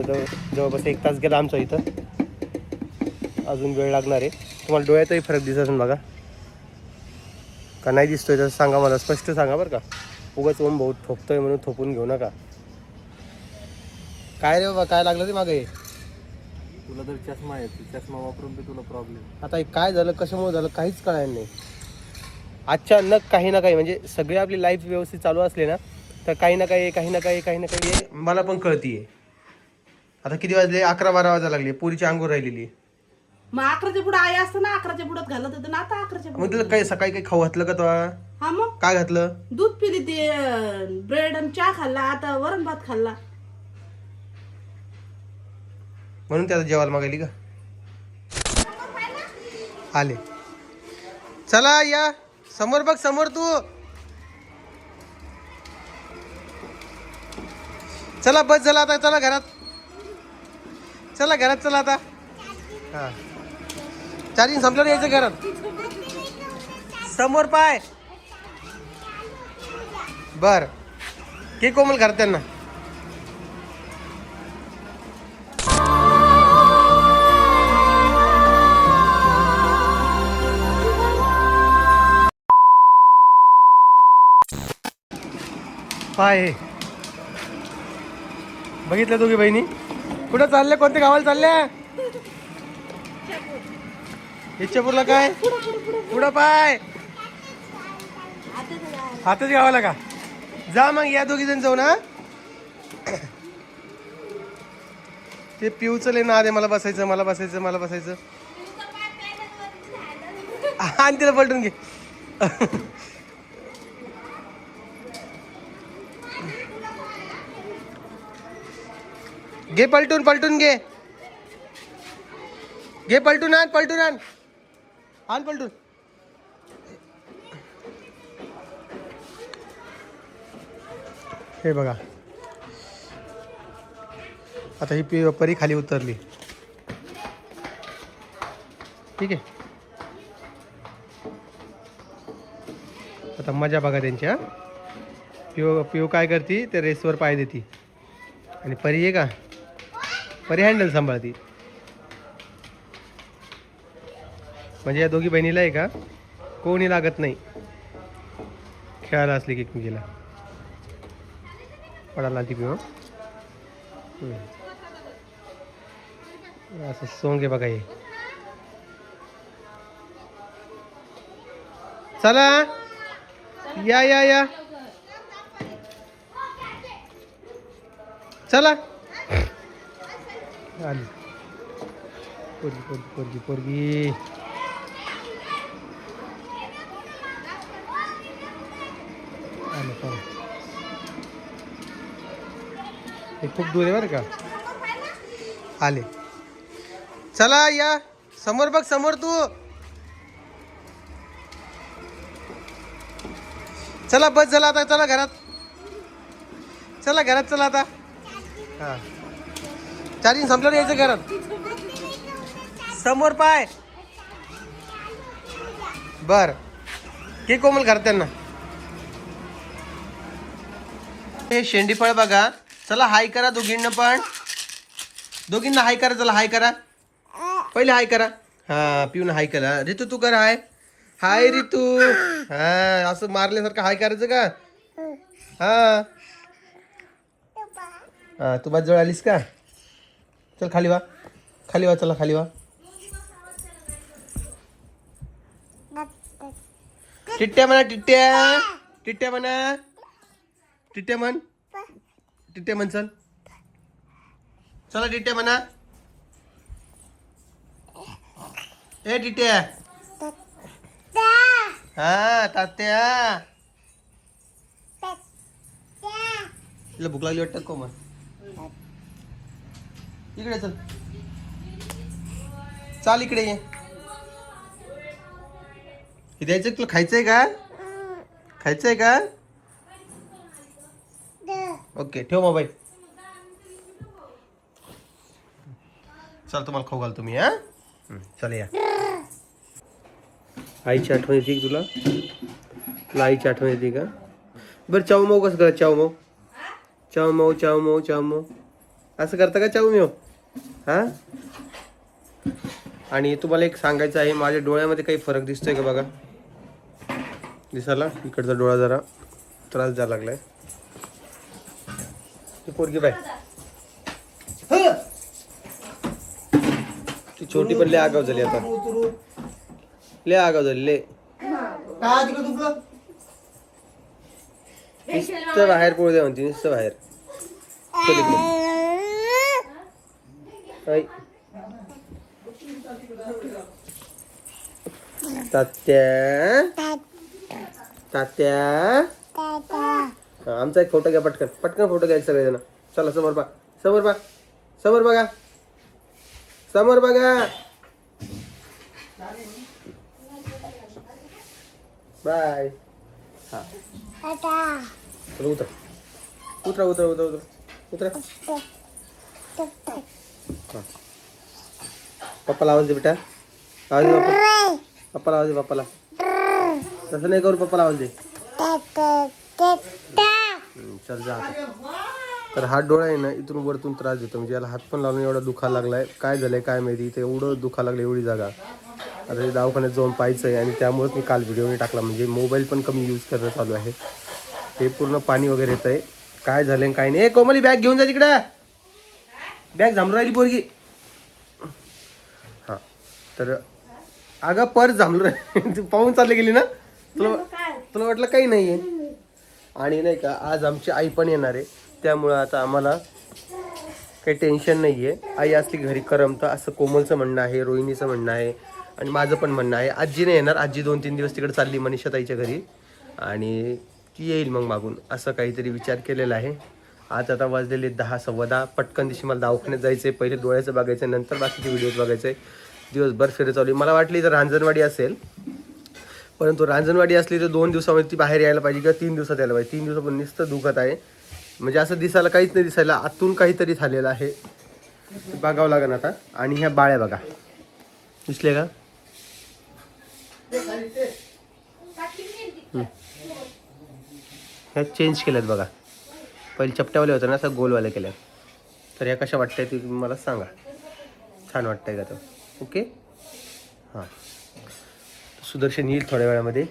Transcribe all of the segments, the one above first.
जवळपास 1 तास गेला आमचा इथं. अजून वेळ लागणार आहे. तुम्हाला डोळ्यातही फरक दिसत असेल बघा का नाही दिसतोय तर सांगा, मला स्पष्ट सांगा बरं का. उगाच ओम भाऊ थोपतोय म्हणून थोपून घेऊ नका. काय रे बाबा, काय लागलं ते मागे? तुला तर चष्मा आहे, चष्मा वापरून तर तुला प्रॉब्लेम. आता काय झालं, कशामुळे झालं, काहीच कळायला नाही. अचानक काही ना काही, म्हणजे सगळी आपली लाईफ व्यवस्थित चालू असले ना तर काही ना काही मला पण कळतीये. आता किती वाजले? 11-12 वाजायला लागले. पुरीची अंघोळ राहिलेली. मग 11च्या पुढे आई असतं ना, 11च्या पुढे घालत होतं ना. आता 11च्या मग पुढे तुला काही सकाळी काही खाऊ घातलं का तो? हा मग काय घातलं? दूध पिली, ते ब्रेड आणि चहा खाल्ला, आता वरण भात खाल्ला. म्हणून त्याला जेवायला मागायली का? आले. चला या समोर, बघ समोर तू. चला बस झाला आता, चला घरात. चला घरात, चला आता. हा, चार्जिंग संपल्यावर यायचं घरात. समोर पाय. बर, के कोमल घरात त्यांना. पाय बघितलं दोघी बहिणी कुठं चालल्या, कोणत्या गावाला चालल्या? इच्छापूरला. काय पुढं पाय? आताच गावाला का? जा मग, या दोघी जण जाऊ ना. ते पिऊचं लय नाद आहे, मला बसायचं मला बसायचं मला बसायचं. आणि तिला पलटून घे. घे पलटून, पलटून घे. घे पलटून आण, पलटून आण, आण पलटून. हे बघा, आता ही परी खाली उतरली. ठीक आहे, आता मजा बघा त्यांच्या. पिऊ काय करते, ते रेसवर पाय देते. आणि परी आहे का, परी हँडल सांभाळती. म्हणजे या दोघी बहिणीला आहे का कोणी लागत नाही खेळायला असली की एकमेकीला. पडायला ती पिऊ असं सोंग आहे बघा हे. चला या या या, चला. आली पोरगी पोरगी पोरगी पोरगी. आलं चला. हे खूप दूर आहे बरं का. आले. चला या समोर, बघ समोर तू. चला बस झाला आता, चला घरात. चला घरात, चला आता. हा, चार्जिंग संपल्यावर यायचं घरात. समोर पाय. बर, के कोमल घरात त्यांना. हे शेंडीफळ बघा. चला हाय करा दोघींना पण. दोघींना हाय करा, चला हाय करा. पहिले हाय करा. हा, पिऊन हाय करा. रितू तू कर हाय. हाय रितू. हा, असं मारल्यासारखं हाय करायचं का? हा हा, तू माझ्याजवळ आलीस का? चल खाली वा, खाली वा, चला खाली वा. टिट्ट्या म्हणा, टिट्ट्या. टिट्ट्या म्हणा, टिट्ट्या म्हण. टिट्ट्या म्हण, चल. चला टिट्ट्या म्हणा. ए टिट्ट्या. हा तात्या. तिला भूक लागली वाटतं कोमल. इकडे चल, चाल इकडे ये. हे द्यायचं तुला, खायचंय का? खायचंय का? ओके, ठेव मोबाईल. चल तुम्हाला खाऊ घालतो मी. हा चल या. आईची आठवण येते का तुला? तुला आईची आठवण येते का? बरं चाव माऊ कसं करा? चाव माऊ, चाव माऊ, चाव माऊ, चाव माऊ. असं करता का चाऊ मी हा. आणि तुम्हाला एक सांगायचं आहे, माझ्या डोळ्यामध्ये काही फरक दिसतोय का बघा. दिसायला इकडचा डोळा जरा त्रास द्यायला लागलाय. ती पोरगी बाय ती छोटी पण लय आगाव झाली आता. लय आगाव झाली लय. नुसतं बाहेर पडू द्या म्हणते, नुसतं बाहेर. चल इकडे. ऐ. तात्या तात्या आमचा एक फोटो घ्या पटकन पटकन फोटो घ्यायचा सगळेजण. चला समोर बघा समोर बघा समोर बघा समोर बघा. बाय. हा उतर उतरा उतरा उतरा उतरा उतरा. पप्पाला आवाज दे बेटा. आवाज दे पप्पा. पप्पाला आवाज दे पप्पाला. तसं नाही करू पप्पाला आवाज दे. चल जा. तर हात डोळा आहे ना इथून वरतून त्रास देतो, म्हणजे याला हात पण लावून एवढा दुखायला लागलाय. काय झालंय काय माहिती, इथे एवढं दुखायला लागलं एवढी जागा. आता हे दवाखान्यात जाऊन पाहायचं आहे आणि त्यामुळेच मी काल व्हिडिओ टाकला, म्हणजे मोबाईल पण कमी यूज करणं चालू आहे. हे पूर्ण पाणी वगैरे येत आहे. काय झालंय काय नाही. कोमली बॅग घेऊन जा तिकडे. बॅग झांबून राहिली पोरगी. हा तर अगं पर झांबलं राहिली. तू पाहून चालली गेली ना. तुला तुला वाटलं काही नाहीये. आणि नाही का आज आमची आई पण येणार आहे, त्यामुळं आता आम्हाला काही टेन्शन नाही आहे. आई असली घरी करमतं असं कोमलचं म्हणणं आहे, रोहिणीचं म्हणणं आहे आणि माझं पण म्हणणं आहे. आजी नाही येणार, आजी 2-3 दिवस तिकडे चालली मनीषा ताईच्या घरी आणि ती येईल मग मागून, असं काहीतरी विचार केलेला आहे. आज आता वाजलेले 10-10:15. पटकन दिवशी मला दवाखान्यात जायचं आहे. पहिले डोळ्याचं बघायचं आहे, नंतर बाकीचे व्हिडिओज बघायचे आहे. दिवसभर फिरत चालू. मला वाटली तर रांजणवाडी असेल, परंतु रांजणवाडी असली तर 2 दिवसामध्ये ती बाहेर यायला पाहिजे किंवा 3 दिवसात यायला पाहिजे. 3 दिवसापर्यंत नुसतं दुखत आहे, म्हणजे असं दिसायला काहीच नाही. दिसायला आतून काहीतरी झालेलं आहे. बघावं लागेल आता. आणि ह्या बाळ्या बघा दिसले का. ह्या चेंज केल्यात बघा. पहिले चपट्यावाले होते ना, असं गोलवाले केल्या. तर ह्या कशा वाटतंय ते तुम्ही मला सांगा. छान वाटतंय का तो. ओके हां. सुदर्शन येईल थोड्या वेळामध्ये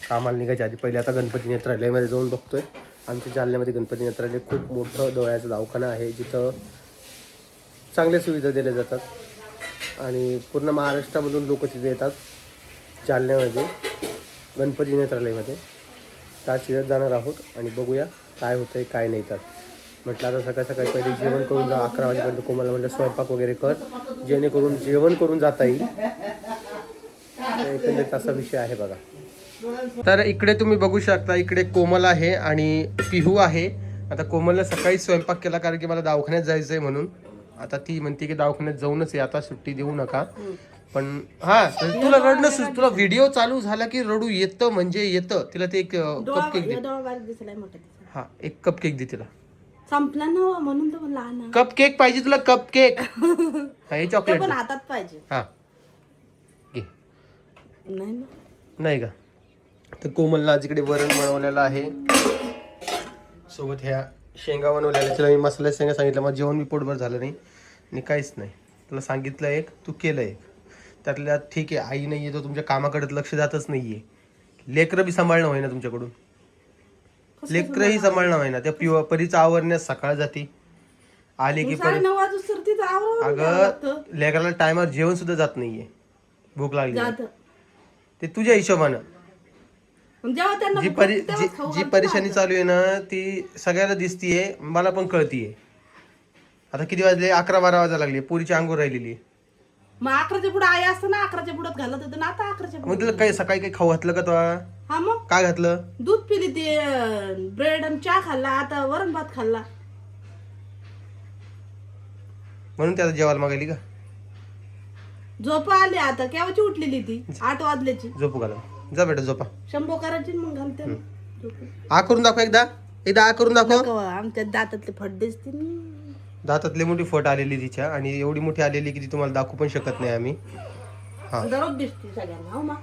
कामाला निघायच्या आधी. पहिले आता गणपती नेत्रालयामध्ये जाऊन बघतोय. आमच्या जालन्यामध्ये गणपती नेत्रालय खूप मोठं डोळ्याचं दवाखाना आहे, जिथं चांगल्या सुविधा दिल्या जातात आणि पूर्ण महाराष्ट्रामधून लोक तिथे येतात जालन्यामध्ये गणपती नेत्रालयमध्ये. त्याच तिथं जाणार आहोत आणि बघूया काय होतंय काय नाही. तर म्हटलं आता सकाळ सकाळी पहिले जेवण करून जा. 11 वाजेपर्यंत कोमलला म्हटलं स्वयंपाक वगैरे कर, जेणेकरून जेवण करून जाता येईल. एकंदरीत असा विषय आहे बघा. तर इकडे तुम्ही बघू शकता, इकडे कोमल आहे आणि पिहू आहे. आता कोमलने सकाळी स्वयंपाक केला कारण की मला दवाखान्यात जायचं आहे म्हणून. आता ती म्हणते की दवाखान्यात जाऊनच आहे, आता सुट्टी देऊ नका. पण हा तुला रडणं, तुला व्हिडिओ चालू झाला की रडू येतं म्हणजे येतं. तिला ते एक कपकेक दे. हा एक कपकेक दे तिला. संपला ना म्हणून तर लहान कपकेक पाहिजे तुला. कपकेक हे चॉकलेट पण हातात पाहिजे. हा घे. नाही नाही का. तर कोमलला आज इकडे वरण बनवलेलं आहे, सोबत ह्या शेंगा बनवलेल्या. तिला मी मसाला शेंगा सांगितलं, मग जेवण मी पोटभर झालं नाही आणि काहीच नाही. तुला सांगितलं एक, तू केलं एक. त्यातल्या ठीक आहे आई नाही आहे तर तुमच्या कामाकडे लक्ष जातच नाही आहे. लेकरं बी सांभाळणं होईना तुमच्याकडून. लेकरंही सांभाळणं होईना. त्या परीचा आवरण्यास सकाळ जाते, आले की परत अगं लेकराला टायमावर जेवण सुद्धा जात नाहीये. भूक लागली ते तुझ्या हिशोबानं. जी परेशानी चालू आहे ना ती सगळ्याला दिसतीये, मला पण कळतीये. आता किती वाजले? 11-12 वाजायला लागले. पोरीची अंघोळ राहिलेली. मग 11च्या पुढे आई असतं ना, 11च्या पुढे घालत होतं ना. आता 11च्या मग तुला काही सकाळी काही खाऊ घातलं का तो? हा मग काय घातलं? दूध पिली, ते ब्रेड आणि चहा खाल्ला, आता वरण भात खाल्ला. म्हणून त्याला जेवायला मागायली का? झोप आली आता. केव्हाची उठलेली ती? 8 वाजल्याची. झोपू घाला. जा बेटा झोपा. शंभो करायची मग घालते. आ करून दाखव एकदा. आ करून दाखव. आमच्या दातातले फट दिसते. दातातली मोठी फट आलेली तिच्या, आणि एवढी मोठी आलेली की ती तुम्हाला दाखवू पण शकत नाही आम्ही. हा दररोज दिसते सगळ्यांना. हो मग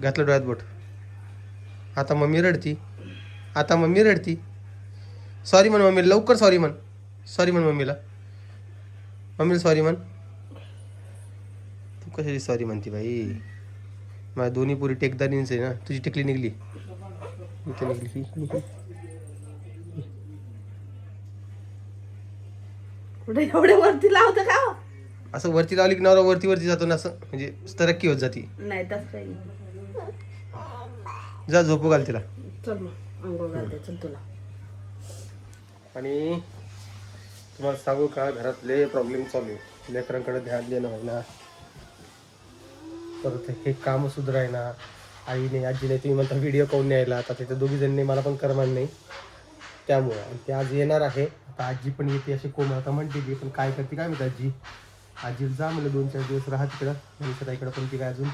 घातलं डोळ्यात बोट. आता मम्मी रडती. आता मम्मी रडती. सॉरी म्हण मम्मीला, लवकर सॉरी म्हण. सॉरी म्हण मम्मीला. मम्मीला सॉरी म्हण. तू कशाची सॉरी म्हणती बाई? माझ्या दोन्ही पुरी टेकदारीच आहे ना. तुझी टिकली निघली. इथे निघली. कुठे एवढे वरती लावतं का हो? असं वरती लावली की नवरा वरती वरती जातो ना, असं म्हणजे तरक्की होत जाती. नाही तसं काही नाही. जा झोपू घाल तिला. चल मग अंघोळ घालते, चल तुला. आणि तुम्हाला सांगू का, घरातले प्रॉब्लेम चालू आहे. लेकरांकडे ध्यान देणं होईना, परत हे काम सुधारायना. आईने आजीने तुम्ही म्हणता व्हिडिओ काढून न्यायला, आता तिथे दोघी जणी मला पण करमान नाही त्यामुळं. आणि ते आज येणार आहे. आता आजी पण येते अशी कोमल आता म्हणते ती, पण काय करते काय माहिती आजीला जा म्हणलं 2-4 दिवस राहा तिकडं. म्हणजे इकडं पण ती काय अजून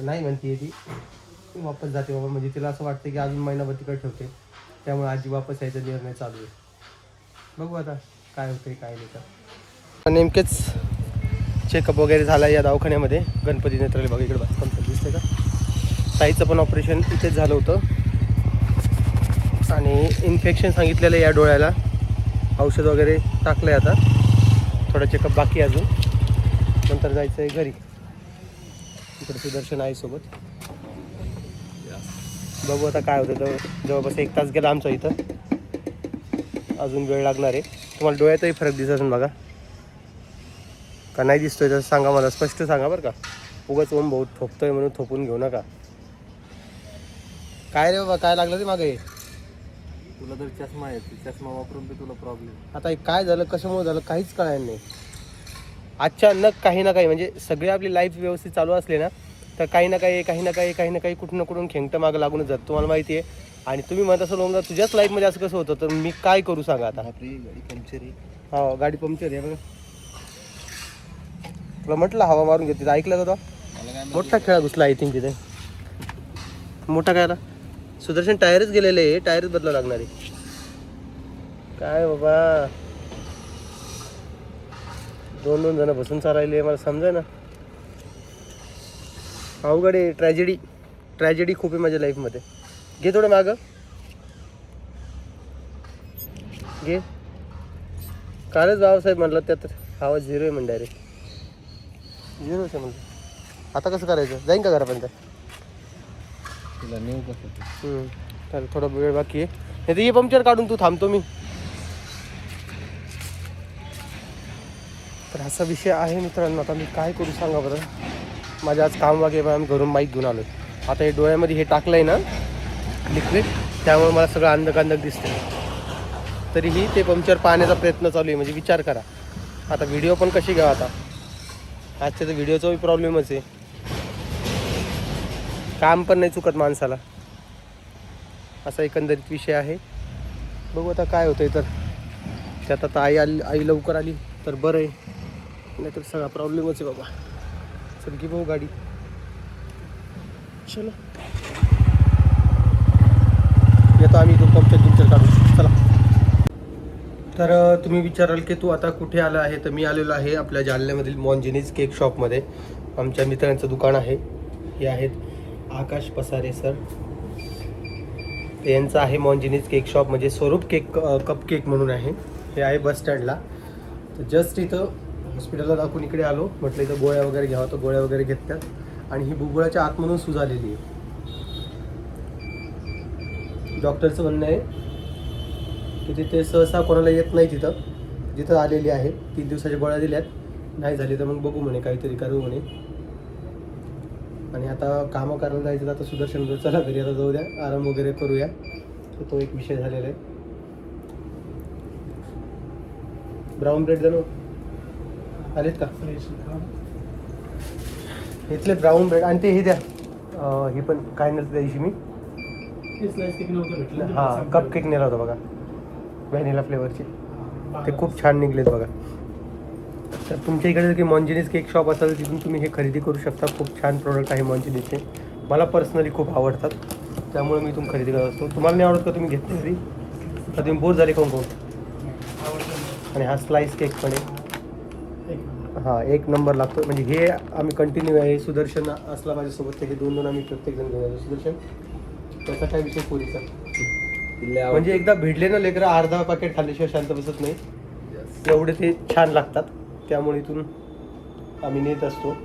नाही म्हणते ती वापस जाते बाबा. म्हणजे तिला असं वाटतं की अजून महिनाभर तिकडे ठेवते, त्यामुळे आजी वापस यायचा निर्णय चालू आहे. बघू आता काय होतंय काय नाही. तर नेमकेच चेकअप वगैरे झाला या दवाखान्यामध्ये. गणपती नेत्रालय बघा इकडे कंपनी दिसते का. ताईचं पण ऑपरेशन इथेच झालं होतं आणि इन्फेक्शन सांगितलेलं या डोळ्याला. औषध वगैरे टाकलं आहे. आता थोडा चेकअप बाकी आहे अजून, नंतर जायचं आहे घरी. इकडे सुदर्शन आहे सोबत. बघू आता काय होतं. जवळपास 1 तास गेला आमचा इथं, अजून वेळ लागणार आहे. तुम्हाला डोळ्यातही फरक दिसत असेल बघा का नाही दिसतोय तर सांगा मला, स्पष्ट सांगा बरं का. उगाच ओम भाऊ थोपतोय म्हणून थोपून घेऊ नका. काय रे बाबा, काय लागलं ते मागे? तुला तर चष्मा आहे, चष्मा वापरून बी तुला प्रॉब्लेम. आता हे काय झालं, कशामुळे झालं काहीच कळायला नाही. अचानक काही ना काही, म्हणजे सगळी आपली लाईफ व्यवस्थित चालू असले ना, तर काही ना काही कुठं ना कुठून खेंगटं मागं लागूनच जात. तुम्हाला माहिती आहे. आणि तुम्ही म्हणत असाल ओमला तुझ्याच लाईफमध्ये असं कसं होतं, तर मी काय करू सांगा आता. आपली गाडी पंक्चर आहे. हो गाडी पंक्चर आहे बघा. तुला म्हटलं हवा मारून घेते, ऐकलं का तो? मोठा खेळा घुसला आय थिंक तिथे. मोठा काय सुदर्शन टायरच गेलेले आहे, टायरच बदलावं लागणार आहे. काय बाबा 2 जण बसून चालायले, मला समजाय ना. अवघड आहे. ट्रॅजेडी खूप आहे माझ्या लाईफमध्ये. घे थोडं मागं घे. कालच बाबासाहेब म्हटलं त्यात आवाज 0 आहे म्हण डायरेक्ट 0 आहे म्हणलं. आता कसं करायचं, जाईन का घरापर्यंत? तुला नेऊ कसं? तर थोडा वेळ बाकी आहे. नाही तर ये पंक्चर काढून तू थांबतो मी. तर असा विषय आहे मित्रांनो. आता मी काय करू सांगा बरं. माझ्या आज काम वगैरे आम्ही घरून माईक घेऊन आलो. आता हे डोळ्यामध्ये हे टाकलं आहे ना लिक्विड, त्यामुळे मला सगळं अंधकांधक दिसते. तरीही ते पंक्चर पाहण्याचा प्रयत्न चालू आहे. म्हणजे विचार करा आता व्हिडिओ पण कशी घ्यावा. आता आजच्या तर व्हिडिओचाही प्रॉब्लेमच आहे. काम पण नाही चुकत माणसाला, असा एकंदरीत विषय आहे. बघू आता काय होतंय. तर त्यात आता आई लवकर आली तर बरं आहे, नाहीतर सगळा प्रॉब्लेमच आहे बाबा. चल की भाऊ गाडी. चलो येतो आम्ही इथून पंक्चर काढू. चला. तर तुम्ही विचाराल की तू आता कुठे आला आहे, तर मी आलेलो आहे आपल्या जालन्यामधील मॉन्जिनीज केक शॉपमध्ये. आमच्या मित्रांचं दुकान आहे. हे आहेत आकाश पसारे सर. यांचं आहे मॉन्जिनीज केक शॉप, म्हणजे स्वरूप केक कप केक म्हणून आहे. हे आहे बस स्टँडला. तर जस्ट इथं हॉस्पिटलला दाखवून इकडे आलो. म्हटलं इथं गोळ्या वगैरे घ्यावं, तर गोळ्या वगैरे घेतल्यात. आणि ही बुबुळाच्या आतमधून सूज आलेली आहे. डॉक्टरचं म्हणणं आहे की तिथे सहसा कोणाला येत नाही. जिथं आलेली आहे 3 दिवसाच्या गोळ्या दिल्यात, नाही झाली तर मग बघू म्हणे, काहीतरी करू म्हणे. आणि आता कामं करायला जायचं. आता सुदर्शन चला घरी आता जाऊ द्या, आराम वगैरे करूया. तर तो एक विषय झालेला आहे. ब्राऊन ब्रेड जण आलेत का इथले ब्राऊन ब्रेड. आणि ते हे द्या, हे पण काय नव्हतं त्या दिवशी मी हां कप केक नेला होता बघा, व्हॅनिला फ्लेवरचे. ते खूप छान निघलेत बघा. तर तुमच्या इकडे जर की मॉन्जिनीज केक शॉप असेल तिथून तुम्ही हे खरेदी करू शकता. खूप छान प्रोडक्ट आहे मॉन्जिनीजचे. मला पर्सनली खूप आवडतात, त्यामुळे मी इथून खरेदी करत असतो. तुम्हाला नाही आवडत का? तुम्ही घेतले घरी तर तुम्ही बोर झाले खाऊन. आणि हा स्लाइस केक पण आहे. हां 1 नंबर लागतो. म्हणजे हे आम्ही कंटिन्यू आहे. सुदर्शन असला माझ्यासोबत, ते हे 2 आम्ही प्रत्येक जण घेऊन. सुदर्शन त्याचा काय विषय पोरीचा किल्ले म्हणजे एकदा भिडले ना लेकरं अर्धा पॅकेट खाल्ल्याशिवाय शांत बसत नाही, एवढे ते छान लागतात. त्यामुळे इथून आम्ही नेत असतो.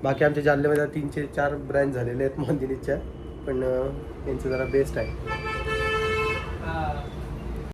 बाकी आमच्या जालन्यामध्ये 3 ते 4 ब्रँच झालेले आहेत मंदिनीच्या, पण यांचं जरा बेस्ट आहे.